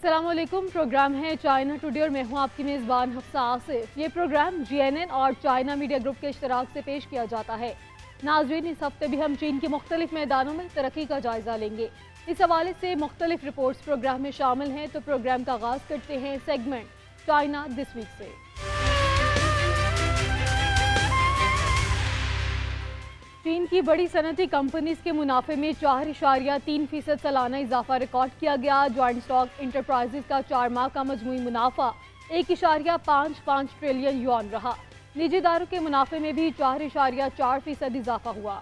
السلام علیکم. پروگرام ہے چائنا ٹوڈے اور میں ہوں آپ کی میزبان حفصہ آصف. یہ پروگرام GNN اور چائنا میڈیا گروپ کے اشتراک سے پیش کیا جاتا ہے. ناظرین، اس ہفتے بھی ہم چین کے مختلف میدانوں میں ترقی کا جائزہ لیں گے. اس حوالے سے مختلف رپورٹس پروگرام میں شامل ہیں، تو پروگرام کا آغاز کرتے ہیں سیگمنٹ چائنا دس ویک سے. چین کی بڑی صنعتی کمپنیز کے منافع میں 4.3% سالانہ اضافہ ریکارڈ کیا گیا. جوائنٹ اسٹاک انٹرپرائزز کا 4 ماہ کا مجموعی منافع 1.55 ٹریلین یوان رہا. نجی اداروں کے منافع میں بھی 4.4% اضافہ ہوا.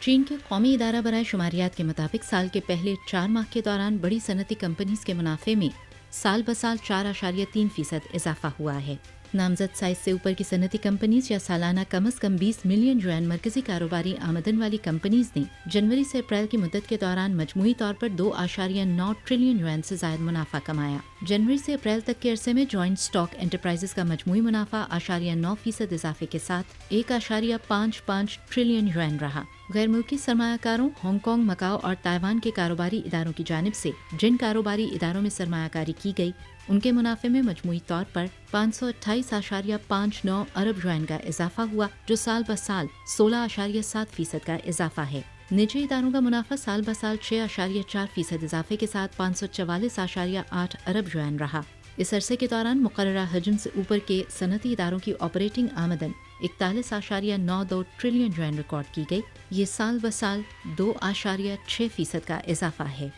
چین کے قومی ادارہ برائے شماریات کے مطابق سال کے پہلے 4 ماہ کے دوران بڑی صنعتی کمپنیز کے منافع میں سال بسال 4.3% اضافہ ہوا ہے. نامزد سائز سے اوپر کی صنعتی کمپنیز یا سالانہ کم از کم 20 ملین یوان مرکزی کاروباری آمدن والی کمپنیز نے جنوری سے اپریل کی مدت کے دوران مجموعی طور پر 2.9 ٹریلین یوان سے زائد منافع کمایا. جنوری سے اپریل تک کے عرصے میں جوائنٹ اسٹاک انٹرپرائزز کا مجموعی منافع 0.9% اضافے کے ساتھ 1.55 ٹریلین یوان رہا. غیر ملکی سرمایہ کاروں، ہانگ کانگ، مکاؤ اور تائیوان کے کاروباری اداروں کی جانب سے جن کاروباری اداروں میں سرمایہ کاری کی گئی، ان کے منافع میں مجموعی طور پر 528.59 ارب یوان کا اضافہ ہوا، جو سال بسال 16.7% کا اضافہ ہے. نجی اداروں کا منافع سال بسال 6.4% اضافے کے ساتھ 544.8 ارب یوان رہا. اس عرصے کے دوران مقررہ حجم سے اوپر کے صنعتی اداروں کی آپریٹنگ آمدن 41.92 ٹریلین یوان ریکارڈ کی گئی. یہ سال بسال 2.6% کا اضافہ ہے.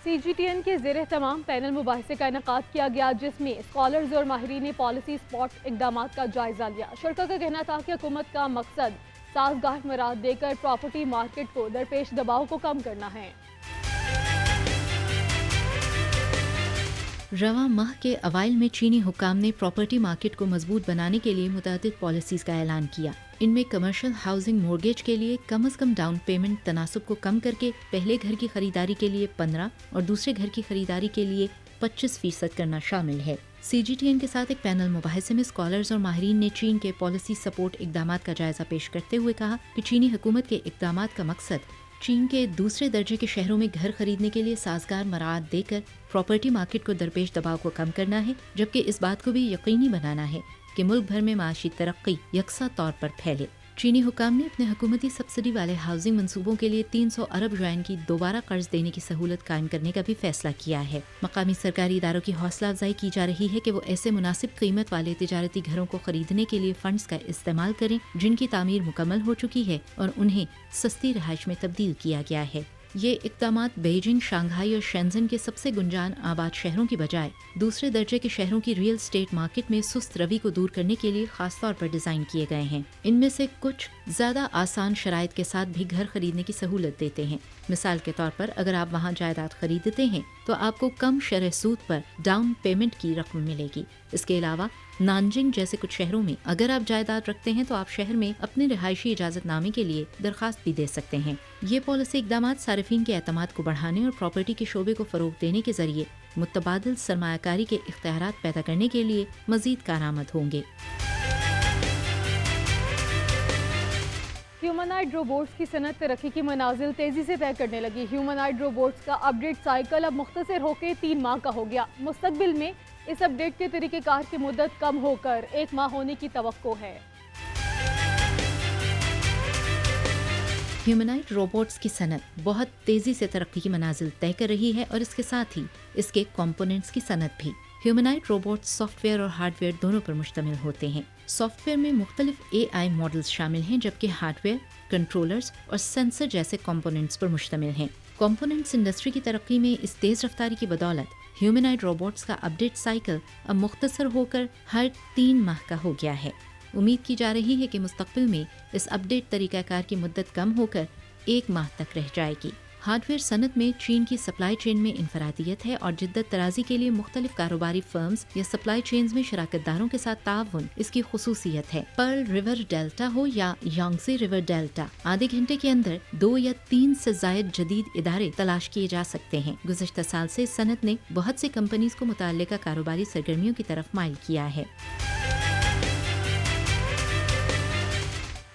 CGTN کے زیر اہتمام پینل مباحثے کا انعقاد کیا گیا، جس میں اسکالرز اور ماہرین نے پالیسی سپورٹ اقدامات کا جائزہ لیا. شرکا کا کہنا تھا کہ حکومت کا مقصد سازگار اخراجات دے کر پراپرٹی مارکیٹ کو درپیش دباؤ کو کم کرنا ہے. رواں ماہ کے اوائل میں چینی حکام نے پراپرٹی مارکیٹ کو مضبوط بنانے کے لیے متعدد پالیسیز کا اعلان کیا. ان میں کمرشل ہاؤسنگ مورگیج کے لیے کم از کم ڈاؤن پیمنٹ تناسب کو کم کر کے پہلے گھر کی خریداری کے لیے 15 اور دوسرے گھر کی خریداری کے لیے 25% کرنا شامل ہے. CGTN کے ساتھ ایک پینل مباحثے میں اسکالرز اور ماہرین نے چین کے پالیسی سپورٹ اقدامات کا جائزہ پیش کرتے ہوئے کہا کہ چینی حکومت کے اقدامات کا مقصد چین کے دوسرے درجے کے شہروں میں گھر خریدنے کے لیے سازگار مراعات دے کر پراپرٹی مارکیٹ کو درپیش دباؤ کو کم کرنا ہے، جبکہ اس بات کو بھی یقینی بنانا ہے کہ ملک بھر میں معاشی ترقی یکساں طور پر پھیلے. چینی حکام نے اپنے حکومتی سبسڈی والے ہاؤسنگ منصوبوں کے لیے 300 ارب یوان کی دوبارہ قرض دینے کی سہولت قائم کرنے کا بھی فیصلہ کیا ہے. مقامی سرکاری اداروں کی حوصلہ افزائی کی جا رہی ہے کہ وہ ایسے مناسب قیمت والے تجارتی گھروں کو خریدنے کے لیے فنڈز کا استعمال کریں جن کی تعمیر مکمل ہو چکی ہے اور انہیں سستی رہائش میں تبدیل کیا گیا ہے. یہ اقدامات بیجنگ، شانگھائی اور شینزن کے سب سے گنجان آباد شہروں کی بجائے دوسرے درجے کے شہروں کی ریل اسٹیٹ مارکیٹ میں سست روی کو دور کرنے کے لیے خاص طور پر ڈیزائن کیے گئے ہیں. ان میں سے کچھ زیادہ آسان شرائط کے ساتھ بھی گھر خریدنے کی سہولت دیتے ہیں. مثال کے طور پر اگر آپ وہاں جائیداد خریدتے ہیں تو آپ کو کم شرح سود پر ڈاؤن پیمنٹ کی رقم ملے گی. اس کے علاوہ نانجنگ جیسے کچھ شہروں میں اگر آپ جائیداد رکھتے ہیں تو آپ شہر میں اپنے رہائشی اجازت نامے کے لیے درخواست بھی دے سکتے ہیں. یہ پالیسی اقدامات صارفین کے اعتماد کو بڑھانے اور پراپرٹی کے شعبے کو فروغ دینے کے ذریعے متبادل سرمایہ کاری کے اختیارات پیدا کرنے کے لیے مزید کارآمد ہوں گے. ہیومنائڈ روبوٹس کی صنعت ترقی کی منازل تیزی سے طے کرنے لگی. ہیومنائڈ روبوٹس کا اپ ڈیٹ سائیکل اب مختصر ہو کے 3 ماہ کا ہو گیا. مستقبل میں اس اپ ڈیٹ کے طریقہ کار کی مدت کم ہو کر 1 ماہ ہونے کی توقع ہے. ہیومنائڈ روبوٹس کی صنعت بہت تیزی سے ترقی کی منازل طے کر رہی ہے اور اس کے ساتھ ہی اس کے کمپوننٹس کی صنعت بھی. ہیومنائڈ روبوٹس سافٹ ویئر اور ہارڈ ویئر دونوں پر مشتمل ہوتے ہیں. سافٹ ویئر میں مختلف AI ماڈلز شامل ہیں، جبکہ ہارڈ ویئر کنٹرولرز اور سینسر جیسے کمپوننٹس پر مشتمل ہیں. کمپوننٹس انڈسٹری کی ترقی میں اس تیز رفتاری کی بدولت ہیومنائڈ روبوٹس کا اپ ڈیٹ سائیکل اب مختصر ہو کر ہر 3 ماہ کا ہو گیا ہے. امید کی جا رہی ہے کہ مستقبل میں اس اپ ڈیٹ طریقہ کار کی مدت کم ہو کر 1 ماہ تک رہ جائے گی. ہارڈ ویئر صنعت میں چین کی سپلائی چین میں انفرادیت ہے اور جدت ترازی کے لیے مختلف کاروباری فرمز یا سپلائی چینز میں شراکت داروں کے ساتھ تعاون اس کی خصوصیت ہے. پرل ریور ڈیلٹا ہو یا یانگزی ریور ڈیلٹا، آدھے گھنٹے کے اندر 2 یا 3 سے زائد جدید ادارے تلاش کیے جا سکتے ہیں. گزشتہ سال سے اس صنعت نے بہت سی کمپنیز کو متعلقہ کاروباری سرگرمیوں کی طرف مائل کیا ہے.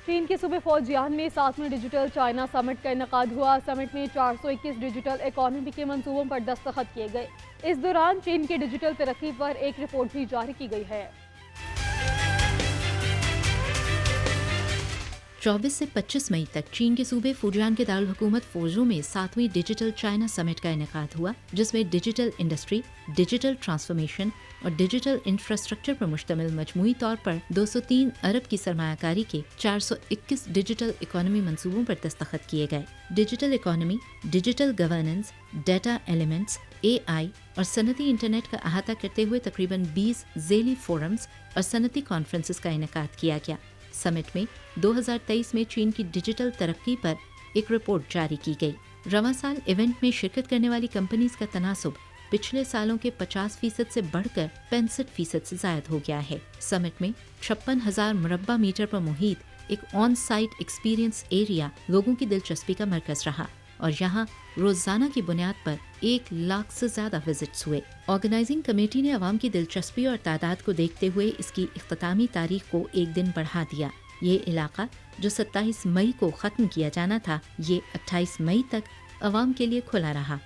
चीन के सूबे फौजियान में 7वें डिजिटल चाइना समिट का इनेकाद हुआ। समिट में 421 डिजिटल इकोनॉमी के मंसूबों पर दस्तखत किए गए। इस दौरान चीन की डिजिटल तरक्की पर एक रिपोर्ट भी जारी की गई है। 24 से 25 मई तक चीन के सूबे फुजियान के दारुल हुकूमत फौजों में 7वीं डिजिटल चाइना समिट का इनेकाद हुआ, जिसमें डिजिटल इंडस्ट्री, डिजिटल ट्रांसफॉर्मेशन और डिजिटल इंफ्रास्ट्रक्चर पर मुश्तमिल मजमूई तौर पर 203 अरब की सरमायाकारी के 421 डिजिटल इकोनॉमी मंसूबों पर दस्तखत किए गए। Digital economy, digital governance, data elements, AI और सनती इंटरनेट का अहाता करते हुए तकरीबन 20 ज़ेली फोरम्स और सनती कॉन्फ्रेंसेस का इनेकाद किया गया। समिट में 2023 में चीन की डिजिटल तरक्की पर एक रिपोर्ट जारी की गई। रवां साल इवेंट में शिरकत करने वाली कंपनीज का तनासुब पिछले सालों के 50% से बढ़कर 65% से जायद हो गया है। समिट में 56,000 मुरब्बा मीटर पर मुहित एक ऑन साइट एक्सपीरियंस एरिया लोगों की दिलचस्पी का मरकज रहा और यहाँ रोजाना की बुनियाद पर 1 लाख से ज्यादा विजिट्स हुए। ऑर्गेनाइजिंग कमेटी ने अवाम की दिलचस्पी और तादाद को देखते हुए इसकी इख्तितामी तारीख को एक दिन बढ़ा दिया। ये इलाका जो 27 मई को खत्म किया जाना था, ये 28 मई तक अवाम के लिए खुला रहा।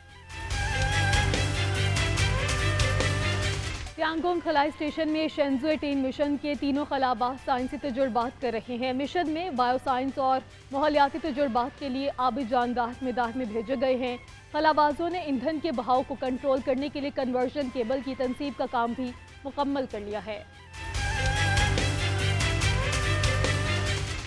यांगोंग खलाई स्टेशन में शेंजू 18 मिशन के तीनों खलाबाज साइंसी तजुर्बात कर रहे हैं। मिशन में बायो साइंस और माहौलियाती तजुर्बात के लिए आबी जानदार मैदान में भेजे गए हैं। खलाबाजों ने ईंधन के बहाव को कंट्रोल करने के लिए कन्वर्जन केबल की तनसीब का काम भी मुकम्मल कर लिया है।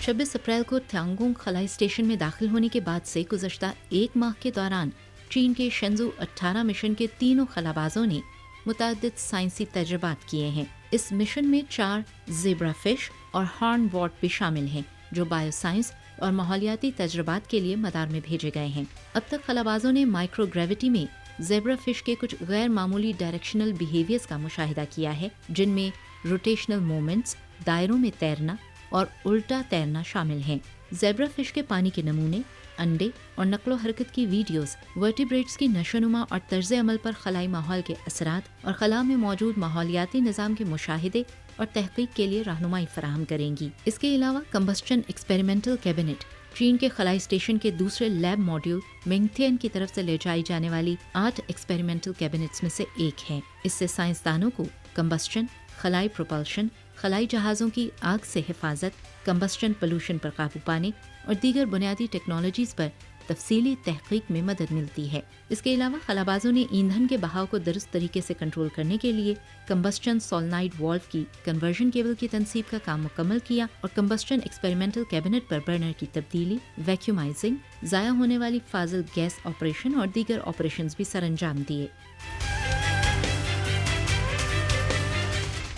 26 अप्रैल को त्यांगोंग खलाई स्टेशन में दाखिल होने के बाद से गुज़श्ता एक माह के दौरान चीन के शेंजू 18 मिशन के तीनों खलाबाजों ने मुतअद्दिद साइंसी तजुर्बात किए हैं। इस मिशन में 4 ज़ेब्रा फिश और हॉर्न वॉट भी शामिल हैं, जो बायो साइंस और माहौलियाती तजुर्बात के लिए मदार में भेजे गए हैं। अब तक खलाबाजों ने माइक्रोग्रेविटी में ज़ेब्रा फिश के कुछ गैर मामूली डायरेक्शनल बिहेवियर्स का मुशाहिदा किया है, जिनमें रोटेशनल मूवमेंट्स, दायरों में तैरना और उल्टा तैरना शामिल हैं। ज़ेब्रा फिश के पानी के नमूने, अंडे और नकलो हरकत की वीडियोस वर्टिब्रेट्स की नशोनुमा और तर्ज अमल पर खलाई माहौल के असरात और खला में मौजूद माहौलियाती निज़ाम के मुशाहिदे और तहकीक के लिए रहनुमाई फराहम करेंगी। इसके अलावा कंबस्टन एक्सपेरिमेंटल कैबिनेट चीन के खलाई स्टेशन के दूसरे लैब मॉड्यूल मेंगथियन की तरफ से ले जाई जाने वाली 8 एक्सपेरिमेंटल कैबिनेट्स में से एक है। इससे साइंसदानों को कंबस्टन, खलाई प्रोपल्शन, खलाई जहाज़ों की आग से हिफाजत, कंबस्टन पोल्यूशन पर काबू पाने और दीगर बुनियादी टेक्नोलॉजीज पर तफसीली तहकीक में मदद मिलती है। इसके अलावा खलाबाजों ने ईंधन के बहाव को दुरुस्त तरीके से कंट्रोल करने के लिए कंबस्टन सोलनाइड वाल्व की कन्वर्जन केबल की तनसीब का काम मुकम्मल किया और कंबस्टन एक्सपेरिमेंटल कैबिनेट पर बर्नर की तब्दीली, वैक्यूमाइजिंग, ज़ाया होने वाली फाजिल गैस ऑपरेशन और दीगर ऑपरेशंस भी सरअंजाम दिए।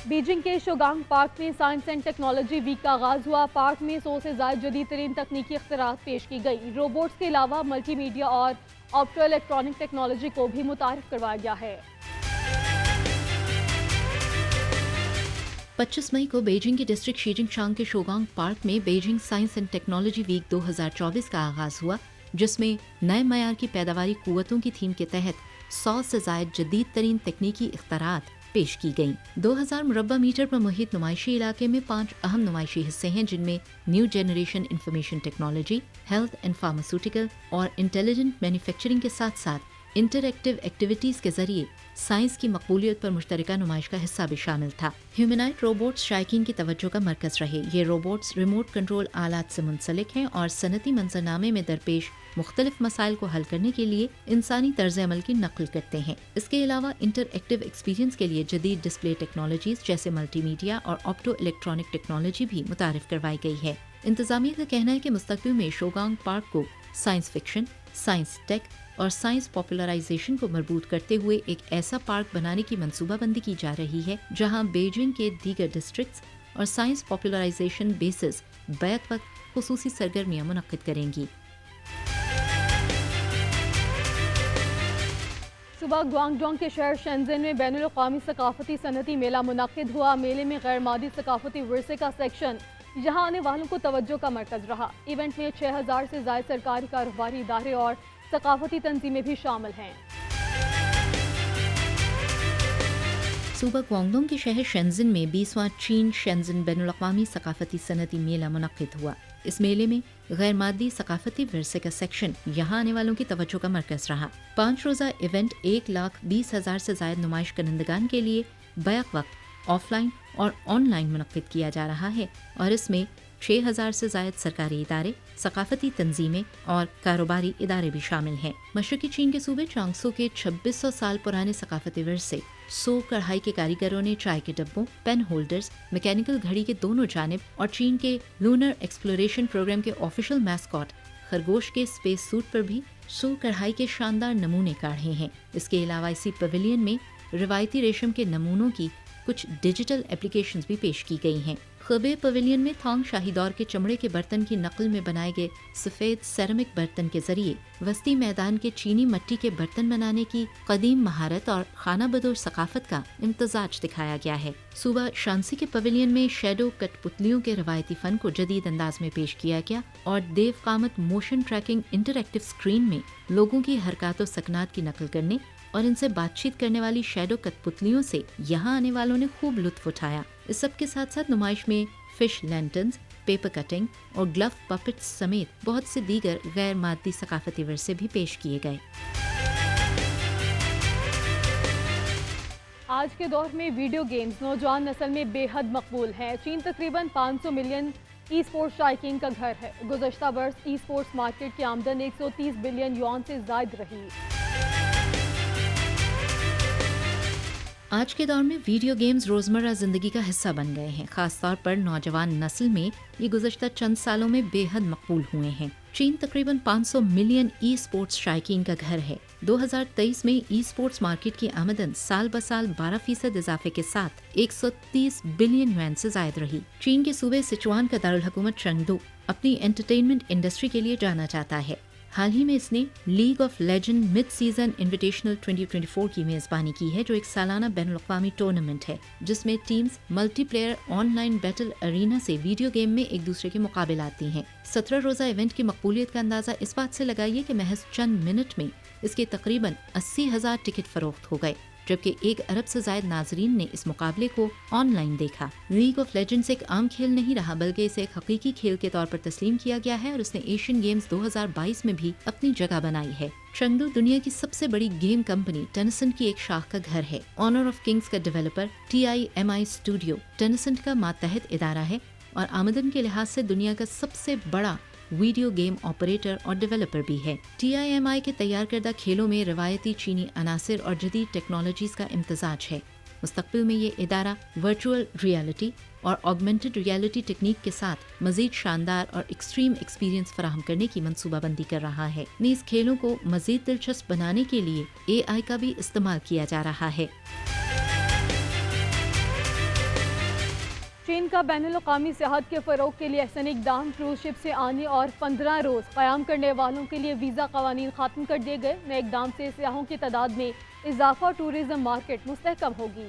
बीजिंग के शोगांग पार्क में साइंस एंड टेक्नोलॉजी वीक का आगाज हुआ। पार्क में 100 से ज़ायद जदीद तरीन तकनीकी इख्तिरात पेश की गई। रोबोट्स के अलावा मल्टीमीडिया और ऑप्टो इलेक्ट्रॉनिक टेक्नोलॉजी को भी मुतारिफ करवाया गया है। 25 मई को बीजिंग के डिस्ट्रिक्ट शीजिंगशांग के शोगांग पार्क में Beijing science and technology week 2024 का आगाज हुआ, जिसमें नए मयार की पैदावारी कुव्वतों की थीम के तहत 100 से ज़ायद जदीद तरीन तकनीकी इख्तिरात पेश की गयी। 2000 मुरब्बा मीटर पर मुहित नुमाइशी इलाके में 5 अहम नुमाइशी हिस्से हैं, जिनमें new generation information technology, health and pharmaceutical और इंटेलिजेंट मैन्युफैक्चरिंग के साथ साथ इंटरएक्टिव एक्टिविटीज के जरिए साइंस की मकबूलियत पर मुश्तरका नुमाइश का हिस्सा भी शामिल था। ह्यूमनाइड रोबोट्स शायकीन की तवज्जो का मरकज रहे। ये रोबोट्स रिमोट कंट्रोल आलात से मुंसलिक हैं और सनती मंजरनामे में दरपेश मुख्तलिफ मसाइल को हल करने के लिए इंसानी तर्ज अमल की नकल करते हैं। इसके अलावा इंटरएक्टिव एक्सपीरियंस के लिए जदीद डिस्प्ले टेक्नोलॉजीज जैसे मल्टीमीडिया और ऑप्टो इलेक्ट्रॉनिक टेक्नोलॉजी भी मुतारिफ करवाई गई है। इंतजामिया का कहना है कि मुस्तकबिल में शोगांग पार्क को साइंस फिक्शन, साइंस टेक और साइंस पॉपुलराइजेशन को मरबूत करते हुए एक ऐसा पार्क बनाने की मंसूबाबंदी की जा रही है जहां बीजिंग के दीगर डिस्ट्रिक्ट्स और साइंस पॉपुलराइजेशन बेसिस बैक वक्त खुसूसी सरगर्मियां मुनक्किद करेंगी। सुबह ग्वांगडोंग के शहर शेंजन में बैनुल-अक़वामी सकाफती सनती मेला मुनक्किद हुआ। मेले में गैर मादी सकाफती विरसे का सेक्शन यहाँ आने वालों को तवज्जो का मरकज रहा। इवेंट में 6000 से ज़ायद सरकारी कारोबारी इदारे और सकाफती तंजीमें भी शामिल हैं। सूबा ग्वांगडोंग के शहर शेंजन में 20वां चीन शेंजन बैनुल-अक़वामी सकाफती सनती मेला मुनक्किद हुआ। इस मेले में गैर मादी सकाफती विरसे का सेक्शन यहाँ आने वालों की तवज्जो का मरकज रहा। 5 रोजा इवेंट 1,20,000 से ज्यादा नुमाइश करंदगान के लिए बैक वक्त ऑफलाइन और ऑनलाइन मुनक्किद किया जा रहा है और इसमें 6,000 से ज्यादा सरकारी इदारे, सकाफती तंजीमें और कारोबारी इदारे भी शामिल हैं। मशरकी चीन के सूबे चांगसो के 2600 साल पुराने सकाफती विरसे 100 कढ़ाई के कारीगरों ने चाय के डब्बों, पेन होल्डर्स, मैकेनिकल घड़ी के दोनों जानिब और चीन के लूनर एक्सप्लोरेशन प्रोग्राम के ऑफिशियल मैस्कॉट खरगोश के स्पेस सूट पर भी 100 कढ़ाई के शानदार नमूने काढ़े हैं। इसके अलावा इसी पवेलियन में रिवायती रेशम के नमूनों की कुछ डिजिटल एप्लीकेशंस भी पेश की गई हैं। खबे पवेलियन में थांग शाही दौर के चमड़े के बर्तन की नकल में बनाए गए सफेद सेरेमिक बर्तन के जरिए वस्ती मैदान के चीनी मिट्टी के बर्तन बनाने की कदीम महारत और खाना बदोश सकाफत का इम्तजाज दिखाया गया है। सूबा शांसी के पवेलियन में शैडो कठपुतलियों के रवायती फन को जदीद अंदाज में पेश किया गया और Dev Kamath motion tracking interactive screen में लोगों की हरकत और सकनात की नकल करने और इनसे बातचीत करने वाली शैडो कठपुतलियों से यहाँ आने वालों ने खूब लुत्फ उठाया। इस सब के साथ साथ नुमाइश में फिश लैंटर्न्स, पेपर कटिंग और ग्लव पपेट्स समेत बहुत से दीगर गैर मादी सकाफती विरसे भी पेश किए गए। आज के दौर में वीडियो गेम्स नौजवान नस्ल में बेहद मकबूल हैं। चीन तकरीबन 500 मिलियन ई स्पोर्ट्स शायकीन का घर है। गुज़श्ता बरस ई स्पोर्ट्स मार्केट की आमदन 130 बिलियन युआन से ज़ायद रही। आज के दौर में वीडियो गेम्स रोजमर्रा जिंदगी का हिस्सा बन गए हैं। खास तौर पर नौजवान नस्ल में ये गुज़श्ता चंद सालों में बेहद मकबूल हुए हैं। चीन तकरीबन 500 मिलियन ई स्पोर्ट्स शायकीन का घर है। 2023 में ई स्पोर्ट्स मार्केट की आमदन साल ब साल 12% इजाफे के साथ 130 बिलियन युआन से ज्यादा रही। चीन के सूबे सिचुआन का दारुल हुकूमत चेंगडू अपनी एंटरटेनमेंट इंडस्ट्री के लिए जाना जाता है। हाल ही में इसने league of legend mid season invitational 2024 की मेजबानी की है, जो एक सालाना बैनुल-अक़वामी टूर्नामेंट है जिसमें teams multiplayer online battle arena से वीडियो गेम में एक दूसरे के मुकाबले आती हैं। 17 रोजा इवेंट की मकबूलियत का अंदाजा इस बात से लगाइए कि महज चंद मिनट में इसके तकरीबन 80,000 टिकट फरोख्त हो गए, जबकि 1 अरब से ज्यादा नाजरीन ने इस मुकाबले को ऑनलाइन देखा। लीग ऑफ लेजेंड्स एक आम खेल नहीं रहा, बल्कि इसे एक हकीकी खेल के तौर पर तस्लीम किया गया है और इसने एशियन गेम्स 2022 में भी अपनी जगह बनाई है। चेंगडू दुनिया की सबसे बड़ी गेम कंपनी टेंसेंट की एक शाख का घर है। ऑनर ऑफ किंग्स का डेवलपर TIMI स्टूडियो टेंसेंट का मातहत इदारा है और आमदन के लिहाज से दुनिया का सबसे बड़ा वीडियो गेम ऑपरेटर और डेवलपर भी है। TIMI के तैयार करदा खेलों में रवायती चीनी अनासिर और जदीद टेक्नोलॉजीज का इम्तजाज है। मुस्तकबिल में ये इदारा वर्चुअल रियलिटी और ऑगमेंटेड रियलिटी टेक्निक के साथ मजीद शानदार और एक्सट्रीम एक्सपीरियंस फराहम करने की मंसूबाबंदी कर रहा है। नीज खेलों को मजीद दिलचस्प बनाने के लिए AI का भी इस्तेमाल किया जा रहा है। चीन का बैनुल-अक़वामी सियाहत के फ़रोग़ के लिए एहसन इक़दाम, क्रूज़ शिप से आने और 15 रोज़ क़याम करने वालों के लिए वीज़ा क़वानीन ख़त्म कर दिए गए। नए इक़दाम से सियाहों की तादाद में इजाफ़ा, टूरिज़म मार्केट मुस्तहकम होगी।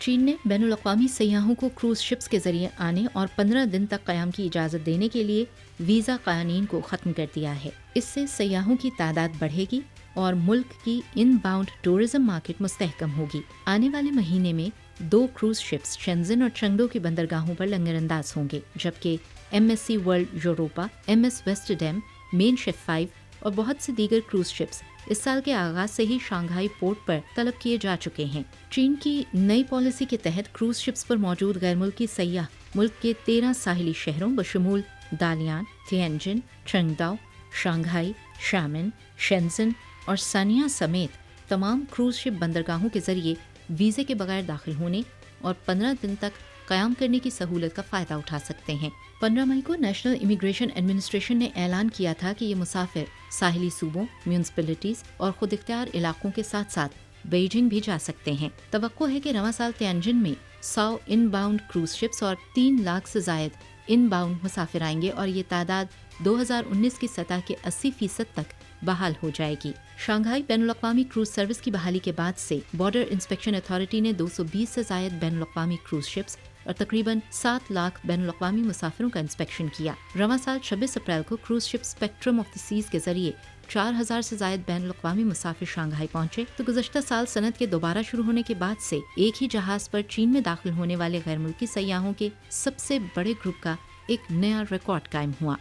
चीन ने बैनुल-अक़वामी सयाहों को क्रूज़ शिप्स के जरिए आने और 15 दिन तक क़याम की इजाज़त देने के लिए वीज़ा क़वानीन को ख़त्म कर दिया है। इससे सयाहों की तादाद बढ़ेगी और मुल्क की इनबाउंड टूरिज्म मार्केट मुस्तहकम होगी। आने वाले महीने में 2 क्रूज शिप्स शेंज़न और चेंगडू की बंदरगाहों पर लंगरअंदाज होंगे, जबकि MSC world Europa, MS Westerdam, Mein Schiff 5 और बहुत से दीगर क्रूज शिप्स इस साल के आगाज से ही शंघाई पोर्ट पर तलब किए जा चुके हैं। चीन की नई पॉलिसी के तहत क्रूज शिप्स पर मौजूद गैर मुल्की सयाह मुल्क के 13 साहिली शहरों बशमूल दालियान, तिएनजिन, चेंगडाओ, शंघाई, शामिन, शेंज़न और सानिया समेत तमाम क्रूज शिप बंदरगाहों के जरिए वीज़े के बगैर दाखिल होने और 15 दिन तक क़याम करने की सहूलत का फ़ायदा उठा सकते हैं। 15 मई को नेशनल इमिग्रेशन एडमिनिस्ट्रेशन ने ऐलान किया था कि ये मुसाफिर साहिली सूबों, म्यूनसिपैलिटीज़ और खुद इख्तियार इलाकों के साथ साथ बीजिंग भी जा सकते हैं। तवक्को है कि रवां साल तिएनजिन में 100 इनबाउंड क्रूज शिप्स और 3 लाख से जायद इनबाउंड मुसाफिर आएंगे और ये तादाद 2019 की सतह के 80% तक बहाल हो जाएगी। शंघाई बैनुल-अक़वामी क्रूज सर्विस की बहाली के बाद से बॉर्डर इंस्पेक्शन अथॉरिटी ने 220 से जायद बैनुल-अक़वामी क्रूज शिप्स और तकरीबन 7 लाख बैनुल-अक़वामी मुसाफिरों का इंस्पेक्शन किया। रवां साल 26 अप्रैल को cruise ship Spectrum of the Seas के जरिए 4,000 से जायद बैन अल-अक़वामी मुसाफिर शंघाई पहुंचे, तो गुज़श्ता साल सनद के दोबारा शुरू होने के बाद से एक ही जहाज पर चीन में दाखिल होने वाले गैर मुल्की सयाहों के सबसे बड़े ग्रुप का एक नया रिकॉर्ड कायम हुआ।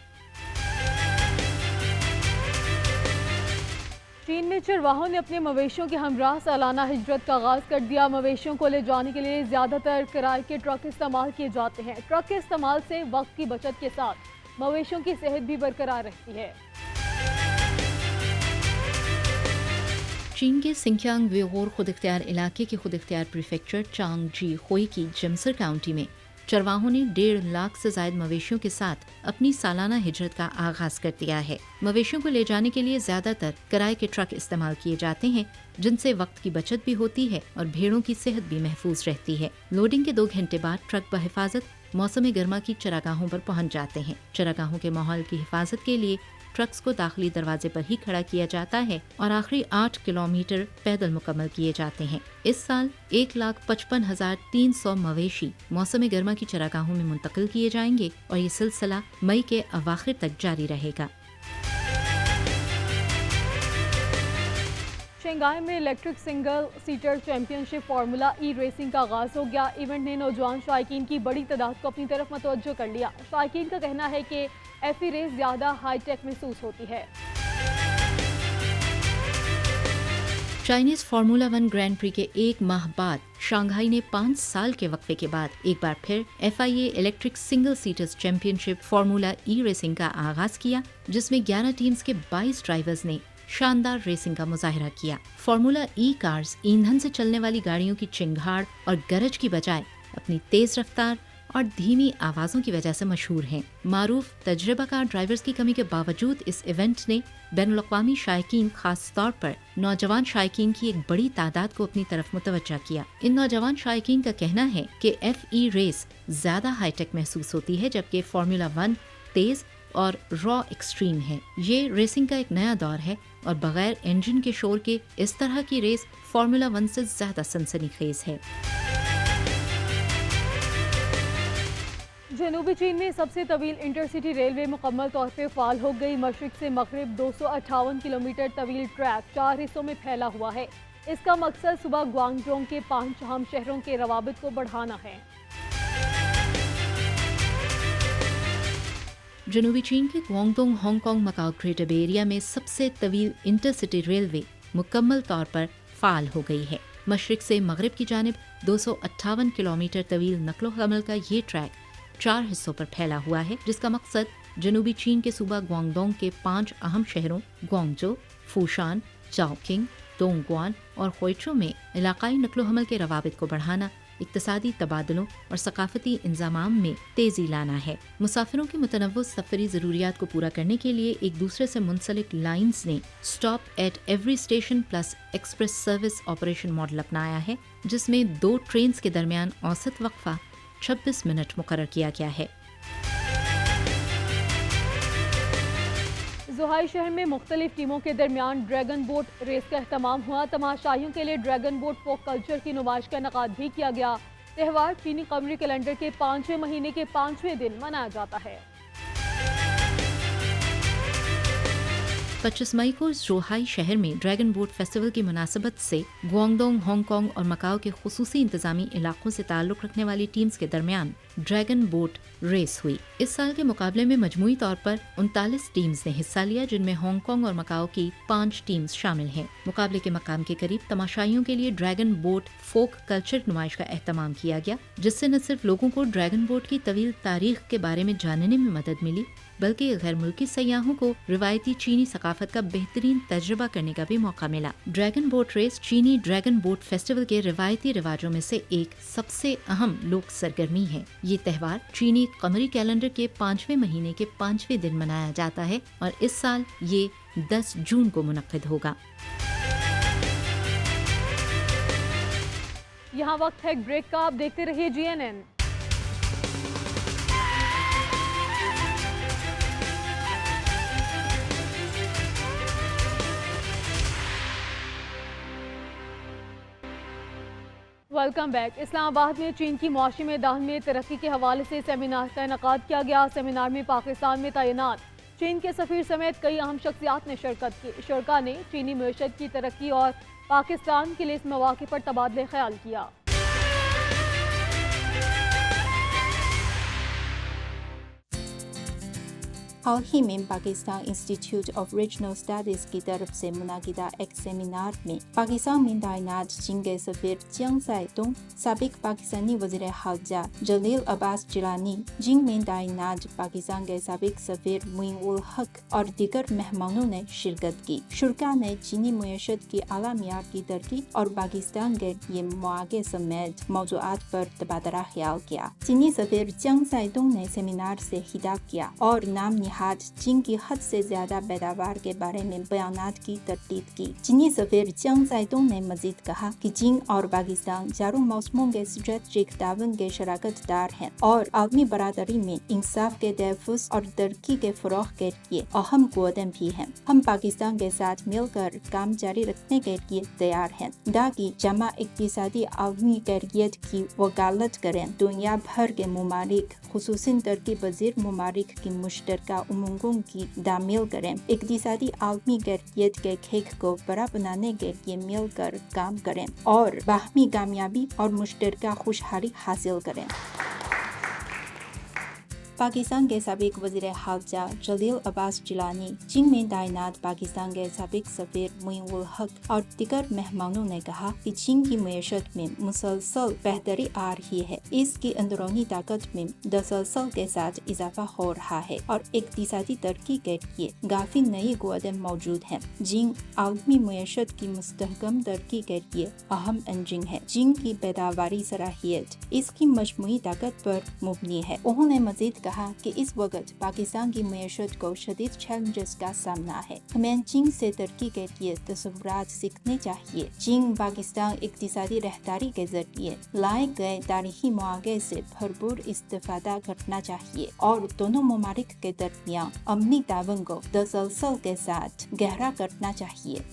चीन में चरवाहों ने अपने मवेशियों के हमराह सालाना हिजरत का आगाज कर दिया। मवेशियों को ले जाने के लिए ज्यादातर किराए के ट्रक इस्तेमाल किए जाते हैं। ट्रक के इस्तेमाल से वक्त की बचत के साथ मवेशियों की सेहत भी बरकरार रहती है। चीन के सिंकियांग वेगोर खुद इख्तियार इलाके के खुद इख्तियार प्रीफेक्चर चांगजी खोई की जमसर काउंटी में चरवाहों ने 1.5 लाख से जायद मवेशियों के साथ अपनी सालाना हिजरत का आगाज कर दिया है। मवेशियों को ले जाने के लिए ज्यादातर किराए के ट्रक इस्तेमाल किए जाते हैं, जिनसे वक्त की बचत भी होती है और भेड़ों की सेहत भी महफूज रहती है। लोडिंग के 2 घंटे बाद ट्रक बहिफाजत मौसम गर्मा की चरागाहों पर पहुंच जाते हैं। चरागाहों के माहौल की हिफाजत के लिए ट्रक्स को दाखिली दरवाजे पर ही खड़ा किया जाता है और आखिरी 8 किलोमीटर पैदल मुकम्मल किए जाते हैं। इस साल 1,55,300 मवेशी मौसम गर्मा की चरागाहों में मुंतकिल किए जाएंगे और ये सिलसिला मई के अवाखिर तक जारी रहेगा। शंघाई में electric single seater championship formula E racing का आगाज हो गया। इवेंट ने नौजवान शायकीन की बड़ी तादाद को अपनी तरफ मतवज्जो कर लिया। शायकीन का कहना है कि ऐसी रेस ज्यादा हाई टेक महसूस होती है। चाइनीज फार्मूला 1 ग्रैंड प्री के 1 माह बाद शंघाई ने 5 साल के वक्फे के बाद एक बार फिर FIA electric single seaters championship formula E racing का आगाज किया, जिसमें 11 टीम्स के 22 ड्राइवर्स ने शानदार रेसिंग का मुजाहिरा किया। फार्मूला ई कार्स ईंधन से चलने वाली गाड़ियों की चिंगाड़ और गरज की बजाय अपनी तेज रफ्तार और धीमी आवाजों की वजह से मशहूर हैं। मारूफ तजर्बाकार ड्राइवर्स की कमी के बावजूद इस इवेंट ने बैनुल अक़वामी शायकीन, खास तौर पर नौजवान शायकीन की एक बड़ी तादाद को अपनी तरफ मुतवज्जा किया। इन नौजवान शायकीन का कहना है कि FE रेस ज्यादा हाईटेक महसूस होती है, जबकि फार्मूला 1 तेज और रॉ एक्सट्रीम है। ये रेसिंग का एक नया दौर है और बगैर इंजन के शोर के इस तरह की रेस फार्मूला 1 से ज्यादा सनसनीखेज है। जनूबी चीन में सबसे तवील इंटरसिटी रेलवे मुकम्मल तौर पे फाल हो गई। मशरिक से मगरिब 258 किलोमीटर तवील ट्रैक 4 हिस्सों में फैला हुआ है। इसका मकसद सुबह ग्वांगडोंग के 5 अहम शहरों के रवाबित को बढ़ाना है। जनूबी चीन के ग्वांगडोंग Hong Kong Macau greater bay area में सबसे तवील इंटरसिटी रेलवे मुकम्मल तौर पर फाल हो गई है। मशरिक से मगरिब की जानिब 258 किलोमीटर तवील नकलो हमल का ये ट्रैक 4 हिस्सों पर फैला हुआ है, जिसका मकसद जनूबी चीन के सूबा ग्वांगडोंग के 5 अहम शहरों ग्वांगजो, फूशान, चाओकिंग, डोंगग्वान और होइचो में इलाकाई नकलो हमल के रवाबित को बढ़ाना, इक्तसादी तबादलों और सकाफती इंजामाम में तेजी लाना है। मुसाफिरों की मुतनव्वो सफरी ज़रूरियात को पूरा करने के लिए एक दूसरे से मुंसलिक लाइन्स ने stop at every station plus express service operation model अपनाया है, जिसमें 2 ट्रेन्स के दरमियान औसत वक्फा 26 मिनट मुकर्रर किया गया है। ज़ोहाई शहर में मुख्तलिफ टीमों के दरमियान ड्रैगन बोट रेस का एहतमाम हुआ। तमाशाइयों के लिए ड्रैगन बोट फोक कल्चर की नुमाइश का इनेकाद भी किया गया। त्यौहार चीनी कमरी कैलेंडर के 5वें महीने के 5वें दिन मनाया जाता है। 25 मई को ज़ोहाई शहर में ड्रैगन बोट फेस्टिवल की मुनासबत से ग्वांगडोंग, हांगकांग और मकाओ के खुसूसी इंतजामी इलाकों से ताल्लुक़ रखने वाली टीम्स के दरमियान ड्रैगन बोट रेस हुई। इस साल के मुकाबले में मजमूई तौर पर 39 टीम्स ने हिस्सा लिया, जिनमें हांगकांग और मकाओ की 5 टीम्स शामिल हैं। मुकाबले के मकाम के करीब तमाशाइयों के लिए ड्रैगन बोट फोक कल्चर नुमाइश का एहतमाम किया गया, जिससे न सिर्फ लोगों को ड्रैगन बोट की तवील तारीख के बारे में जानने में मदद मिली, बल्कि गैर मुल्की सयाहों को रिवायती चीनी सकाफत का बेहतरीन तजुर्बा करने का भी मौका मिला। ड्रैगन बोट रेस चीनी ड्रैगन बोट फेस्टिवल के रिवायती रिवाजों में से एक सबसे अहम लोक सरगर्मी है। ये त्यौहार चीनी कमरी कैलेंडर के 5वें महीने के 5वें दिन मनाया जाता है और इस साल ये 10 जून को मुनक्किद होगा। यहाँ वक्त है ब्रेक का। आप देखते रहिए GNN। Welcome back. इस्लामाबाद में चीन की मुआशी मैदान में तरक्की के हवाले से सेमिनार का इनेकाद किया गया। सेमिनार में पाकिस्तान में तैनात चीन के सफीर समेत कई अहम शख्सियात ने शिरकत की। शुरका ने चीनी मईशत की तरक्की और पाकिस्तान के लिए इस मौके पर तबादले ख्याल किया। हाल ही में Pakistan institute of regional studies की तरफ से मुनाकिदा एक सेमिनार में पाकिस्तान में तैनात चीन के सफीर जियांग साइतोंग, साबिक पाकिस्तानी वज़ीर ख़ारजा जलील अब्बास जिलानी, चीन में तैनात पाकिस्तान के साबिक सफीर मुइन उल हक और दीगर मेहमानों ने शिरकत की। शुरका ने चीनी मईशत की आला मियार की तरक्की और पाकिस्तान के ये मौक़े समेत मौज़ूआत पर तबादला ख्याल किया। चीनी सफीर जियांग साइतोंग ने सेमिनार से खिताब किया और नाम चीन की हद से ज्यादा पैदावार के बारे में बयानात की तरतीब की। चीनी सफीर जियांग साइतोंग ने मजीद कहा कि चीन और पाकिस्तान चारों मौसमों के स्ट्रेटेजिक ताउन के शराकत दार हैं और आलमी बरादरी में इंसाफ के तहफ़्फ़ुज़ और तरक्की के फ़रोग़ के लिए अहम क़ुव्वतें भी हैं। हम पाकिस्तान के साथ मिलकर काम जारी रखने के लिए तैयार हैं ताकि जमा इक़्तिसादी आलमी खैरियत की वकालत करें। दुनिया भर के ममालिक ख़ुसूसन तरक्की पज़ीर ममालिक की मुश्तरका उमंगों की तामील करें, इक़्तिसादी आलमी खैरियत के खेल को बड़ा बनाने के लिए मिलकर काम करें और बाहमी कामयाबी और मुश्तरका खुशहाली हासिल करें। पाकिस्तान के साबिक वज़ीर ख़ारजा जलील अब्बास जिलानी, चीन में तैनात पाकिस्तान के साबिक सफीर मुइन उल हक और दीगर मेहमानों ने कहा कि चीन की मईशत में मुसलसल बेहतरी आ रही है। इसकी अंदरूनी ताकत में तसलसल के साथ इजाफा हो रहा है और इक़्तिसादी तरक्की के लिए काफ़ी नई क़ुव्वतें मौजूद हैं। चीन आलमी मईशत की मुस्तहकम तरक्की के लिए अहम इंजन है। चीन की पैदावारी सलाहियत इसकी मजमूई ताकत पर मुबनी है। उन्होंने मजीद कहा कि इस वक्त पाकिस्तान की मईशत को शदीद चैलेंजेस का सामना है। हमें चीन से तरक्की के लिए तसव्वुरात सीखने चाहिए। चीन पाकिस्तान इक़्तिसादी रहदारी के जरिए लाए गए तारीखी मौक़े से भरपूर इस्तेफ़ादा करना चाहिए और दोनों ममालिक के दरमियान अमनी ताउन को तसलसल के साथ गहरा करना चाहिए।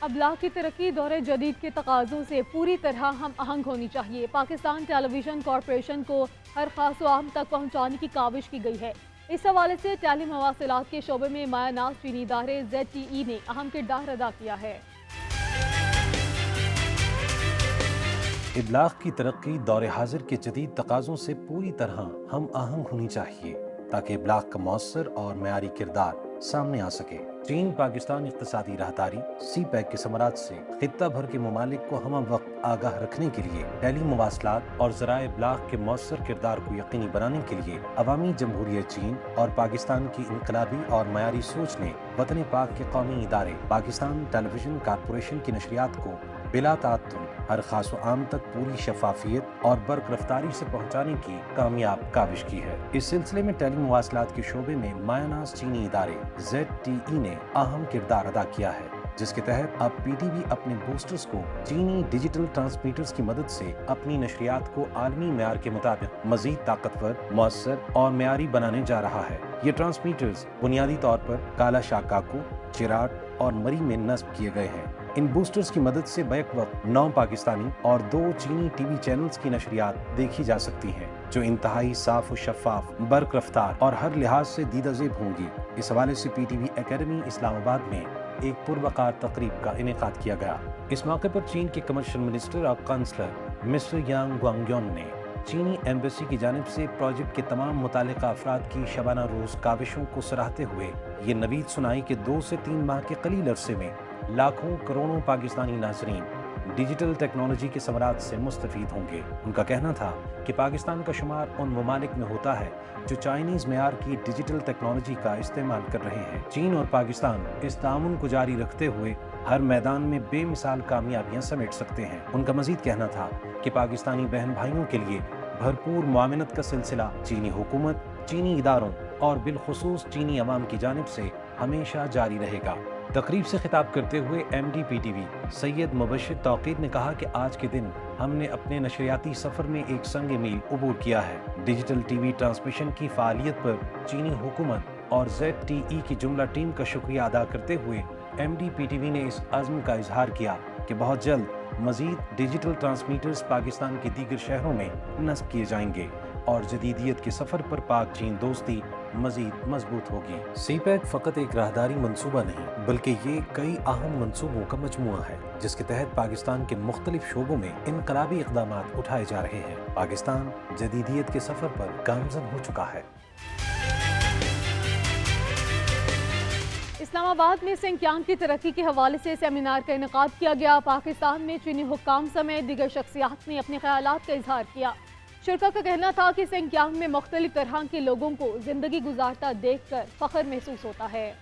अबलाग की तरक्की दौरे जदीद के तकाज़ों से पूरी तरह हम आहंग होनी चाहिए। पाकिस्तान टेलीविज़न कॉरपोरेशन को हर ख़ास व आम तक पहुँचाने की काविश की गई है। इस हवाले से टेली मवासिलात के शोबे में मायानाज़ चीनी इदारे ZTE ने अहम किरदार अदा किया है। इबलाग की तरक्की दौरे हाजिर के जदीद तकाज़ों से पूरी तरह हम आहंग होनी चाहिए ताकि इबलाग का मौसर और मयारी किरदार सामने आ सके। चीन पाकिस्तान इक़्तिसादी राहदारी CPEC के समरात से खित्ता भर के ममालिक को हम वक्त आगाह रखने के लिए टेली मवासलात और ज़राए इबलाग के मौसर किरदार को यकीनी बनाने के लिए अवामी जमहूरियत चीन और पाकिस्तान की इनकलाबी और मयारी सोच ने वतन पाक के कौमी इदारे पाकिस्तान टेलीविज़न कॉरपोरेशन की नशरियात को बिला ताअत्तुल हर खास व आम तक पूरी शफाफियत और बर्क रफ्तारी से पहुँचाने की कामयाब काविश की है। इस सिलसिले में टेली मवासलात के शोबे में मायानाज़ चीनी इदारे ZTE ने अहम किरदार अदा किया है, जिसके तहत अब PTV अपने बूस्टर्स को चीनी डिजिटल ट्रांसमीटर्स की मदद से अपनी नशरियात को आलमी मेयार के मुताबिक मजीद ताकतवर, मौसर और मेयारी बनाने जा रहा है। ये ट्रांसमीटर्स बुनियादी तौर पर काला शाकाकू, चिराट और मरी में नस्ब किए गए हैं। इन बूस्टर्स की मदद से बैक वक्त 9 पाकिस्तानी और 2 चीनी TV चैनल्स की नशरियात देखी जा सकती हैं, जो इंतहाई साफ और शफाफ, बर्क रफ्तार और हर लिहाज से दीदाज़ेब होंगी। इस हवाले से PTV एकेडमी इस्लामाबाद में एक पुरवकार तकरीब का इनेकाद किया गया। इस मौके पर चीन के कमर्शियल मिनिस्टर और काउंसलर मिस्टर यांग गुआंगयोन ने चीनी एम्बेसी की जानिब से प्रोजेक्ट के तमाम मुतालिका अफराद की शबाना रोज़ काविशों को सराहते हुए ये नवीद सुनाई कि 2 से 3 माह के कलील अरसे में लाखों करोड़ों पाकिस्तानी नाज़रीन डिजिटल टेक्नोलॉजी के समरात से मुस्तफ़ीद होंगे। उनका कहना था कि पाकिस्तान का शुमार उन ममालिक में होता है जो चाइनीज़ मेयार की डिजिटल टेक्नोलॉजी का इस्तेमाल कर रहे हैं। चीन और पाकिस्तान इस ताउन को जारी रखते हुए हर मैदान में बेमिसाल कामयाबियां समेट सकते हैं। उनका मजीद कहना था कि पाकिस्तानी बहन भाइयों के लिए भरपूर मुआवनत का सिलसिला चीनी हुकूमत, चीनी इदारों और बिलखुसूस चीनी अवाम की जानिब से हमेशा जारी रहेगा। तकरीब से खिताब करते हुए MD PTV सैयद मुबश्शिर तौक़ीद ने कहा कि आज के दिन हमने अपने नशरियाती सफ़र में एक संग मील अबूर किया है। डिजिटल TV ट्रांसमिशन की फ़ालियत पर चीनी हुकूमत और ZTE की जुमला टीम का शुक्रिया अदा करते हुए MD PTV ने इस अज़्म का इजहार किया कि बहुत जल्द मजीद डिजिटल ट्रांसमीटर्स पाकिस्तान के दीगर शहरों में नस्ब किए जाएंगे और जदीदियत के सफ़र पर पाक चीन दोस्ती मजीद मजबूत होगी। सीपैक फ़कत एक राहदारी मंसूबा नहीं बल्कि ये कई अहम मंसूबों का मजमुआ है जिसके तहत पाकिस्तान के मुख्तलिफ शोबों में इनकलाबी इक़दामात उठाए जा रहे हैं। पाकिस्तान जदीदियत के सफ़र पर गामज़न हो चुका है। इस्लामाबाद में सिंकियांग की तरक्की के हवाले से सेमिनार का इनेकाद किया गया। पाकिस्तान में चीनी हुक्काम समेत दीगर शख्सियात ने अपने ख्यालात का इजहार किया। शुरका का कहना था कि सिंकियांग में मुख्तलिफ तरह के लोगों को जिंदगी गुजारता देखकर फख्र महसूस होता है।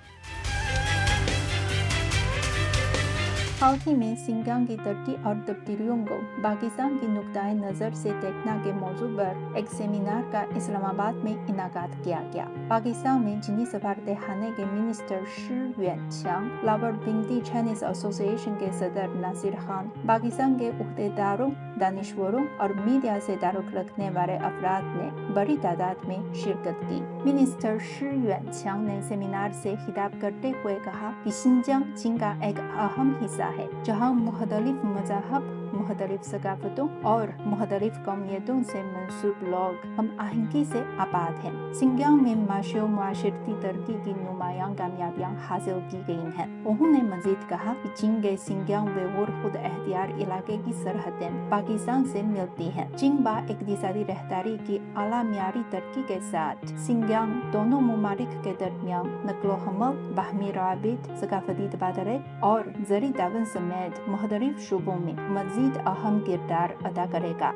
हाल ही में सिंकियांग की तरक्की और तब्दीलियों को पाकिस्तान की नुक्ताए नज़र से देखना के मौजू पर एक सेमिनार का इस्लामाबाद में इनाकाद किया गया। पाकिस्तान में चीनी सफारतखाने के minister Shi Yuenchang, Rawalpindi Chinese association के सदर नासिर खान, पाकिस्तान के उहदेदारों, दानिशवरों और मीडिया से ताल्लुक रखने वाले अफराद ने बड़ी तादाद में शिरकत की। मिनिस्टर शी युएनचांग ने सेमिनार से खिताब करते हुए कहा कि शिनजियांग चीन का एक अहम हिस्सा है जहाँ मुख्तलिफ मज़हब, मुख्तलिफ सकाफतों और मुख्तलिफ कौमियतों से मंसूब लोग हम आहंगी से आबाद हैं। सिंकियांग में माशरती तरक्की की नुमायां कामयाबियां हासिल की गई हैं। उन्होंने मजीद कहा कि चीन के सिंकियांग व खुद एख्तियार इलाके की सरहदें पाकिस्तान से मिलती हैं। चीन बा इक़्तिसादी रहदारी की आला मियारी तरक्की के साथ सिंकियांग दोनों ममालिक के दरमियान नक्लो हमल, बाहमी रवाबित, सकाफती तबादले और ज़री तावन समेत मुख्तलिफ शोबों में मजीद अहम किरदार अदा करेगा।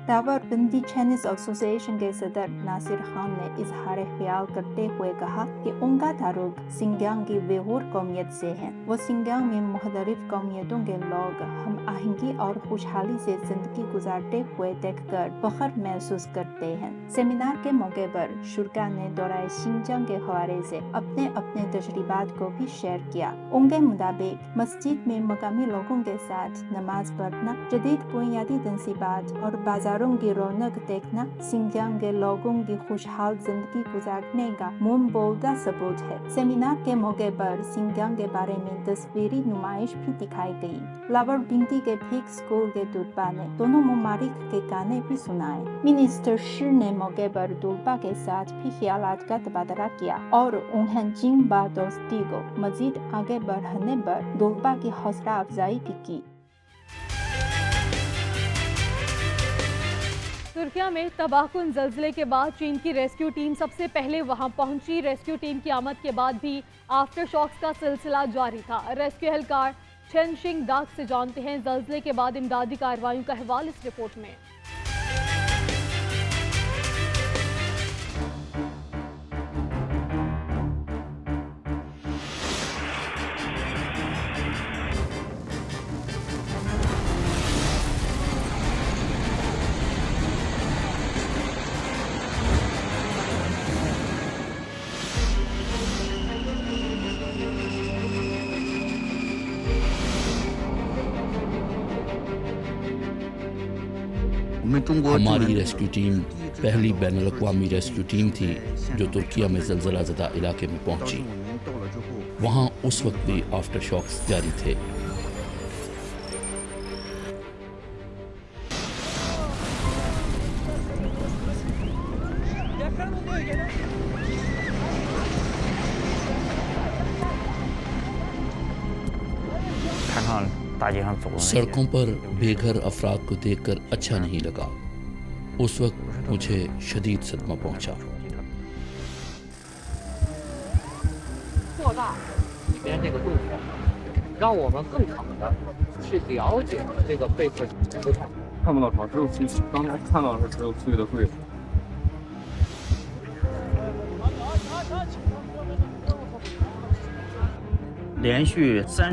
रावलपिंडी चाइनीज एसोसिएशन के सदर नासिर खान ने इजहार ख्याल करते हुए कहा कि उनका ताल्लुक सिंकियांग की उइघुर कौमियत से है। वो सिंकियांग में मुख्तलिफ कौमियतों के लोग हम आहंगी और खुशहाली से जिंदगी गुजारते हुए देखकर फख्र महसूस करते हैं। सेमिनार के मौके पर शुरका ने दौराए शिनजियांग के हवाले से अपने अपने तजर्बात को भी शेयर किया। उनके मुताबिक मस्जिद में मकामी लोगों के साथ नमाज पढ़ना, जदीद बुनियादी तंसीबात और बाजार की रौनक देखना सिंकियांग के लोगों की खुशहाल जिंदगी गुजारने का मुंहबोलदा सबूत है। सेमिनार के मौके पर सिंकियांग के बारे में तस्वीरी नुमाइश भी दिखाई गई। रावलपिंडी के भीख स्कूल के तलबा ने दोनों ममालिक के गाने भी सुनाए। मिनिस्टर शी ने मौके पर तलबा के साथ भी ख्यालात का तबादला किया और उन्हें चीन बा दोस्ती को मजीद आगे बढ़ाने पर तलबा की हौसला अफजाई भी की। तुर्किया में तबाहकुन ज़ल्ज़ले के बाद चीन की रेस्क्यू टीम सबसे पहले वहां पहुंची। रेस्क्यू टीम की आमद के बाद भी आफ्टर शॉक्स का सिलसिला जारी था। रेस्क्यू एहलकार चेन शिंग दाग से जानते हैं ज़ल्ज़ले के बाद इमदादी कार्रवाइयों का अहवाल इस रिपोर्ट में। हमारी रेस्क्यू टीम पहली बैनुल अक़वामी रेस्क्यू टीम थी जो तुर्किया में ज़ल्ज़ला ज़दा इलाके में पहुंची। वहां उस वक्त भी आफ्टर शॉक्स जारी थे। सड़कों पर बेघर अफराद को देखकर अच्छा नहीं लगा। उस वक्त मुझे शदीद सदमा पहुंचा।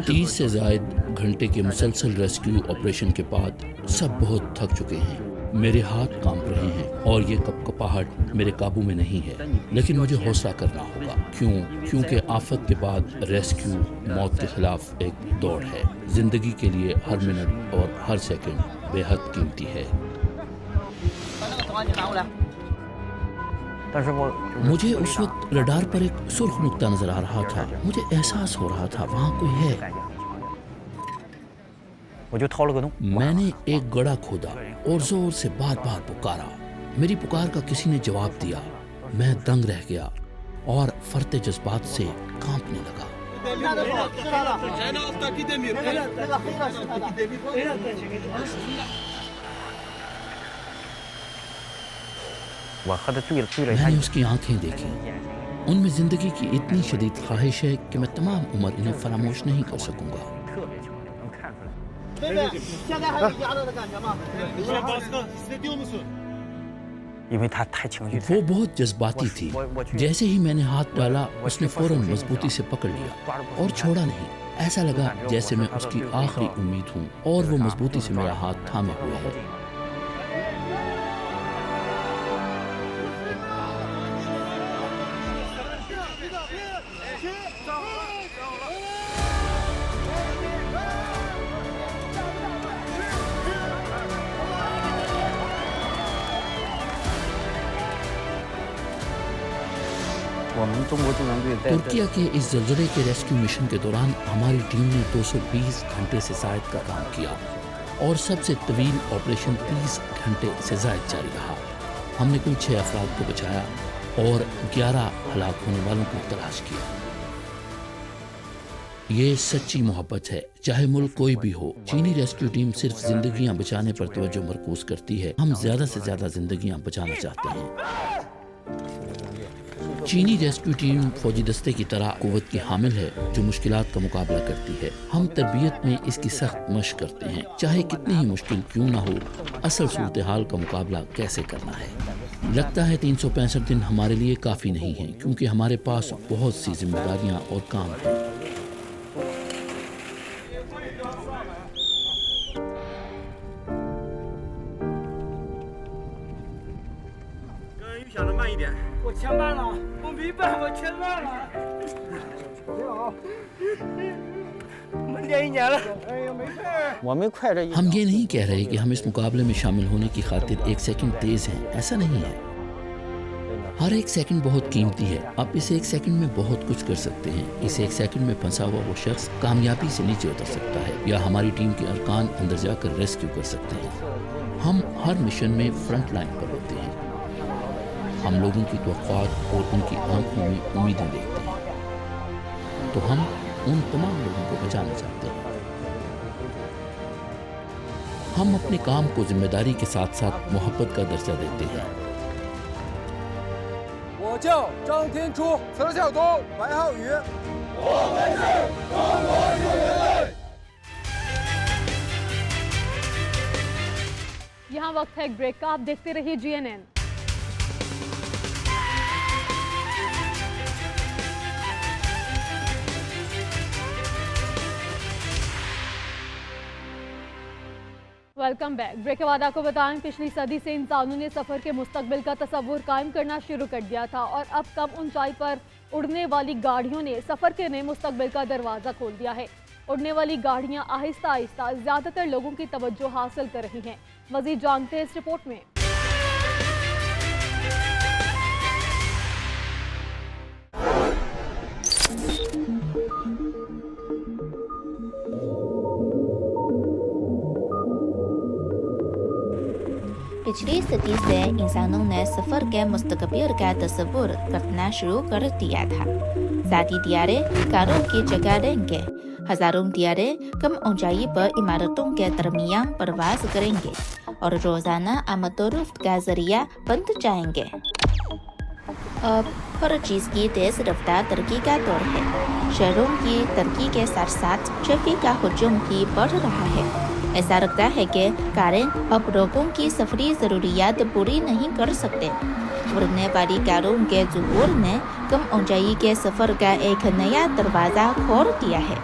तीस से ज़ायद घंटे के मुसलसल रेस्क्यू ऑपरेशन के बाद सब बहुत थक चुके हैं। मेरे हाथ कांप रहे हैं और ये कपकपाहट मेरे काबू में नहीं है, लेकिन मुझे हौसला करना होगा। क्योंकि आफत के बाद रेस्क्यू मौत के खिलाफ एक दौड़ है। जिंदगी के लिए हर मिनट और हर सेकंड बेहद कीमती है। मुझे उस वक्त रडार पर एक सुर्ख नुक्ता नजर आ रहा था। मुझे एहसास हो रहा था वहाँ कोई है। मैंने एक गड्ढा खोदा और जोर से बार बार पुकारा। मेरी पुकार का किसी ने जवाब दिया। मैं दंग रह गया और फरते जज्बात से कांपने लगा। मैंने उसकी आंखें देखी। उनमें जिंदगी की इतनी शदीद ख्वाहिश है कि मैं तमाम उम्र इन्हें फरामोश नहीं कर सकूंगा। वो बहुत जज्बाती थी। जैसे ही मैंने हाथ डाला उसने फौरन मजबूती से पकड़ लिया और छोड़ा नहीं। ऐसा लगा जैसे मैं उसकी आखिरी उम्मीद हूँ और वो मजबूती से मेरा हाथ थामे हुए है। तुर्किया के इस जलजले के रेस्क्यू मिशन के दौरान हमारी टीम ने 220 घंटे से जायद का काम किया और सबसे तवील ऑपरेशन 30 घंटे से जायद जारी रहा। हमने कुल 6 अफराद को बचाया और 11 हलाक होने वालों को तलाश किया। ये सच्ची मोहब्बत है, चाहे मुल्क कोई भी हो। चीनी रेस्क्यू टीम सिर्फ जिंदगियां बचाने पर तवज्जो मरकूज करती है। हम ज्यादा से ज्यादा जिंदगियां बचाना चाहते हैं। चीनी रेस्क्यू टीम फौजी दस्ते की तरह कुव्वत की हामिल है जो मुश्किलात का मुकाबला करती है। हम तरबियत में इसकी सख्त मशक करते हैं, चाहे कितनी ही मुश्किल क्यों ना हो, असल सूरत हाल का मुकाबला कैसे करना है। लगता है 365 दिन हमारे लिए काफ़ी नहीं है, क्योंकि हमारे पास बहुत सी जिम्मेदारियां और काम हैं। हम ये नहीं कह रहे कि हम इस मुकाबले में शामिल होने की खातिर एक सेकंड तेज हैं, ऐसा नहीं है। हर एक सेकंड बहुत कीमती है। आप इस एक सेकंड में बहुत कुछ कर सकते हैं। इस एक सेकंड में फंसा हुआ वो शख्स कामयाबी से नीचे उतर सकता है या हमारी टीम के अरकान अंदर जाकर रेस्क्यू कर सकते हैं। हम हर मिशन में फ्रंट लाइन पर होते हैं। हम लोगों की तवक्कुआत और उनकी आंखों में उम्मीदें देखते हैं, तो हम उन तमाम लोगों को बचाना चाहते हैं। हम अपने काम को जिम्मेदारी के साथ साथ मोहब्बत का दर्जा देते हैं। 我叫张天初，陈晓东，白浩宇。我们是中国救援队。 यहाँ वक्त है एक ब्रेक का। आप देखते रहिए GNN। Welcome back. ब्रेक के बाद आपको बताएं, पिछली सदी से इंसानों ने सफ़र के मुस्तकबिल का तस्वुर कायम करना शुरू कर दिया था और अब कम ऊंचाई पर उड़ने वाली गाड़ियों ने सफ़र के नए मुस्तकबिल का दरवाज़ा खोल दिया है। उड़ने वाली गाड़ियां आहिस्ता आहिस्ता ज़्यादातर लोगों की तवज्जो हासिल कर रही हैं। मज़ीद जानते हैं इस रिपोर्ट में। पिछली सदी से इंसानों ने सफर के मुस्तकबिल का तस्वुर करना शुरू कर दिया था। ज़ाती दियारे कारों की जगह लेंगे। हजारों दियारे कम ऊंचाई पर इमारतों के दरमियान परवाज करेंगे और रोजाना आमदोरफ्त का जरिया बन जाएंगे। अब हर चीज़ की तेज रफ्तार तरक्की का दौर है। शहरों की तरक्की के साथ साथ ट्रैफिक का हुजूम भी बढ़ रहा है। ऐसा लगता है कि कारें अब लोगों की सफरी ज़रूरियात पूरी नहीं कर सकते। उड़ने वाली कारों के ज़ुहूर ने कम ऊंचाई के सफ़र का एक नया दरवाज़ा खोल दिया है।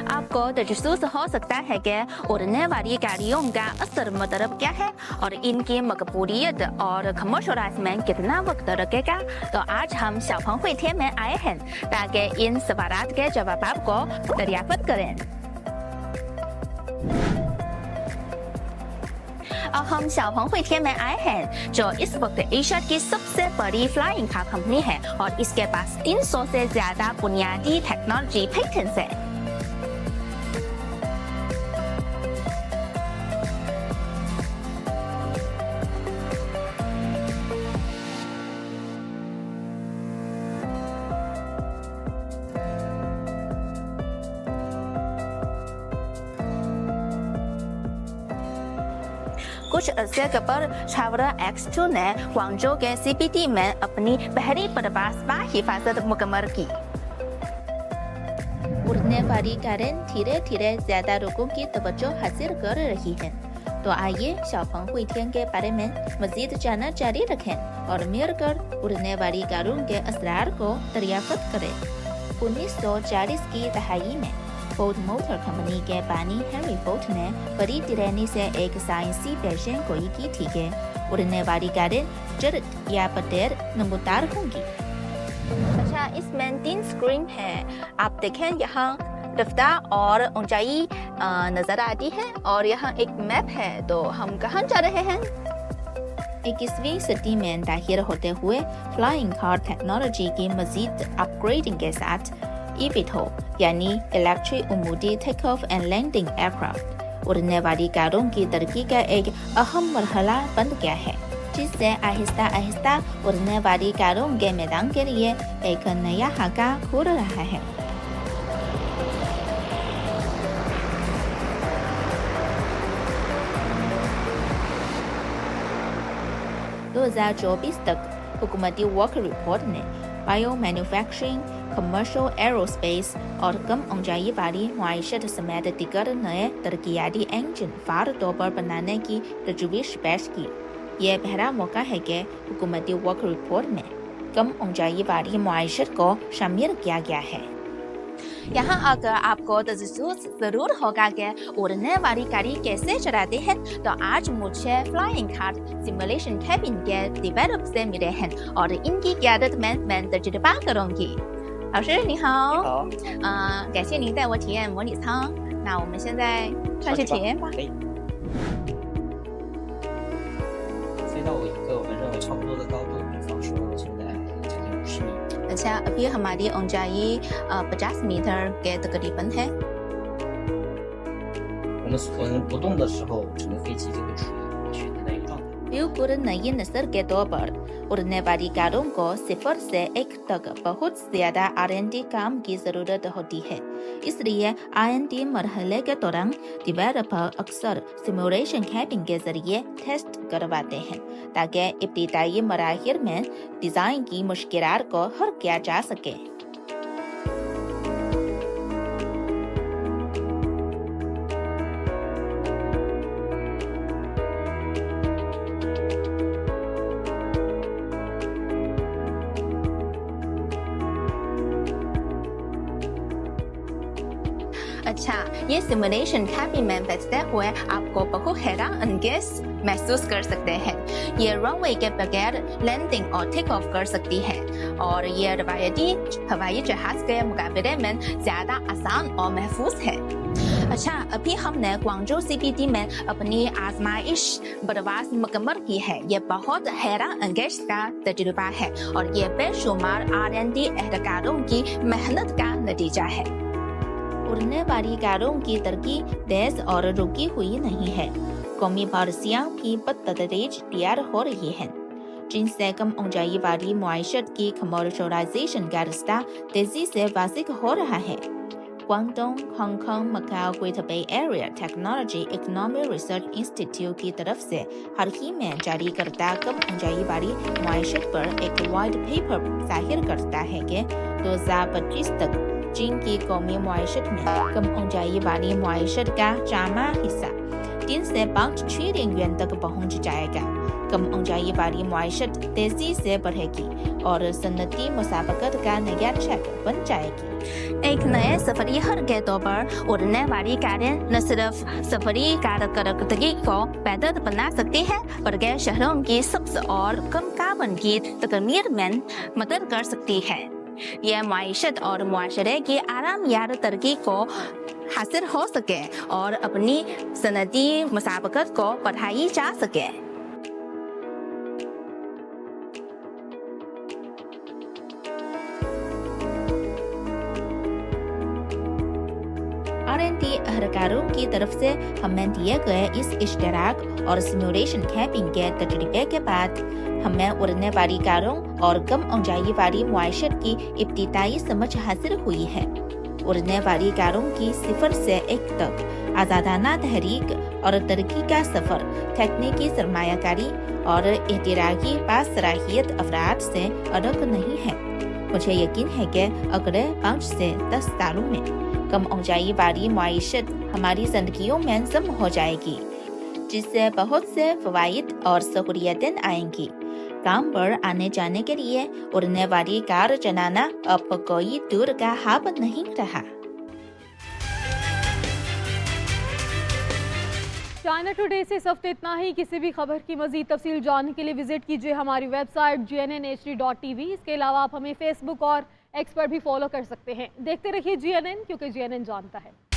आपको तजस्सुस हो सकता है कि उड़ने वाली गाड़ियों का असल मतलब क्या है और इनकी मकबूलियत और कमर्शलाइज में कितना वक्त लगेगा। तो आज हम शाओफंग हुइथिए में आए हैं ताकि इन सवालात के जवाब को दरियाफ्त करें। और हम शाओफंग हुइथिए में आए हैं जो इस वक्त एशिया की सबसे बड़ी फ्लाइंग कार कंपनी है और इसके पास 300 से ज्यादा बुनियादी टेक्नोलॉजी पेटेंट्स है। कुछ अरसे पर छावरा X2 ने ग्वांगझो के CBD में अपनी पहली प्रवास बा हिफाजत मुकम्मल की। उड़ने वाली कारें धीरे धीरे ज्यादा लोगों की तवज्जो हासिल कर रही है। तो आइए शाओफंग हुईथियन के बारे में मजीद जानना जारी रखें और मिलकर उड़ने वाली कारों के असरार को दरियाफ्त करें। 1940 की दहाई में फोर्ड मोटर कंपनी के बानी हेनरी फोर्ड ने बड़ी तिरैनी से एक साइंसी पेशें गोई की थी कि उड़ने वाली कारें जल्द या बगैर नमूदार होंगी। अच्छा, इसमें 3 स्क्रीन है। आप देखें यहाँ रफ्तार और ऊंचाई नजर आती है और यहाँ एक मैप है। तो हम कहाँ जा रहे हैं? 21वीं सदी में दाखिल होते हुए फ्लाइंग कार टेक्नोलॉजी की मजीद अपग्रेडिंग के साथ eVTOL यानी इलेक्ट्रिक उमूदी take off and landing aircraft उड़ने वाली कारों की तरक्की का एक अहम मरहला बन गया है, जिससे आहिस्ता आहिस्ता उड़ने वाली कारों के मैदान के लिए एक नया खाका खुल रहा है। दो 2024 तक हुकूमती वर्क रिपोर्ट ने बायो मैन्युफैक्चरिंग, कमर्शियल एरोस्पेस और कम ऊंचाई वाली मुआशत समेत दीगर नए तरक्याती इंजन फार तौर पर बनाने की तजवीज़ पेश की। यह पहला मौका है कि हुकूमती वर्क रिपोर्ट में कम ऊंचाई वाली मुआशत को शामिल किया गया है। यहाँ आकर आपको तजस्सुस जरूर होगा कि उड़ने वाली गाड़ी कैसे चलाते हैं। तो आज मुझे फ्लाइंग कार सिमुलेशन कैबिन के डेवलपर से मिले हैं और इनकी क़यादत में मैं तजुर्बा करूँगी। 老师你好，感谢您带我体验模拟舱。那我们现在开始体验吧。可以。飞到一个我们认为差不多的高度，比方说现在将近50米。अच्छा, अभी हमारी ऊंचाई 50 मीटर के तकरीबन है।我们不动的时候，整个飞机就会处于悬停的一个状态。 बिल्कुल नई नस्ल के तौर पर उड़ने वाली कारों को 0 से 1 तक बहुत ज्यादा R&D काम की जरूरत होती है। इसलिए R&D मरहले के दौरान डेवलपर अक्सर सिमुलेशन कैबिन के जरिए टेस्ट करवाते हैं, ताकि इब्तिदाई मराहिल में डिजाइन की मुश्किलात को हल किया जा सके। अच्छा, ये सिमुलेशन कैबिन में बैठते हुए आपको बहुत हैरान अंगेज महसूस कर सकते हैं। ये रनवे के बगैर लैंडिंग और टेक ऑफ कर सकती है और ये रवायती हवाई जहाज के मुकाबले में ज्यादा आसान और महफूज है। अच्छा, अभी हमने ग्वांगझो CBD में अपनी आजमाइश प्रवास मुकम्मल की है। ये बहुत हैरान अंगेज का तजुर्बा है और ये बेशुमार R&D एहलकारों की मेहनत का नतीजा है। उड़ने वाली कारों की तरक्की तेज और रुकी हुई नहीं है। कौमी पॉलिसियां भी बतदरीज तैयार हो रही हैं, जिनसे कम ऊंचाई वाली मुआशत की कमर्शलाइजेशन का रास्ता तेजी से वाज़ेह हो रहा है। Guangdong, Hong Kong, Macau greater bay area technology economic research institute की तरफ से हाल ही में जारी करदा कम ऊंचाई वाली मुआशत पर एक वाइट पेपर जाहिर करता है कि 2025 तक चीन की कौमी मुआशत में कम ऊंचाई वाली मुआशत का 4वां हिस्सा 3 से 5 ट्रिलियन yuan तक पहुंच जाएगा। कम ऊंचाई वाली मुआशत तेजी से बढ़ेगी और सनती मुसाबकत का नया ट्रैक बन जाएगी। एक नए सफरी हर के तौर पर उड़ने वाली कारें न सिर्फ सफरी कारकर्दगी को बेहतर बना सकती है, बल्कि शहरों की सब्ज और कम कार्बन की तकमीर में मदद कर सकती है। यह माइशत और मुआशरे की आरामयाब तरक्की को हासिल हो सके और अपनी सनती मुसाबकत को बढ़ाई जा सके। R&D एहलकारों की तरफ से हमें दिए गए इस इश्तराक और सिमुलेशन कैबिन के तजुर्बे के बाद हमें उड़ने वाली कारों और कम ऊंचाई वाली मुआशत की इब्तिदाई समझ हासिल हुई है। उड़ने वाली कारों की 0 से 1 तक आज़ादाना तहरीक और तरक्की का सफर तकनीकी सरमायाकारी और एहतिराकी बासलाहियत अफराद से अलग नहीं है। मुझे यकीन है कि अगले 5 से 10 सालों में कम ऊंचाई वाली माइशत हमारी जिंदगियों में जम हो जाएगी, जिससे बहुत से फवाइद और सहूलियतें आएंगी। काम पर आने जाने के लिए उड़ने वाली कार चलाना अब कोई दूर का ख्वाब नहीं रहा। चाइना टुडे से इस हफ्ते इतना ही। किसी भी खबर की मजीद तफसील जानने के लिए विजिट कीजिए हमारी वेबसाइट GNNHD.tv। इसके अलावा आप हमें फेसबुक और एक्स पर भी फॉलो कर सकते हैं। देखते रहिए GNN, क्योंकि GNN जानता है।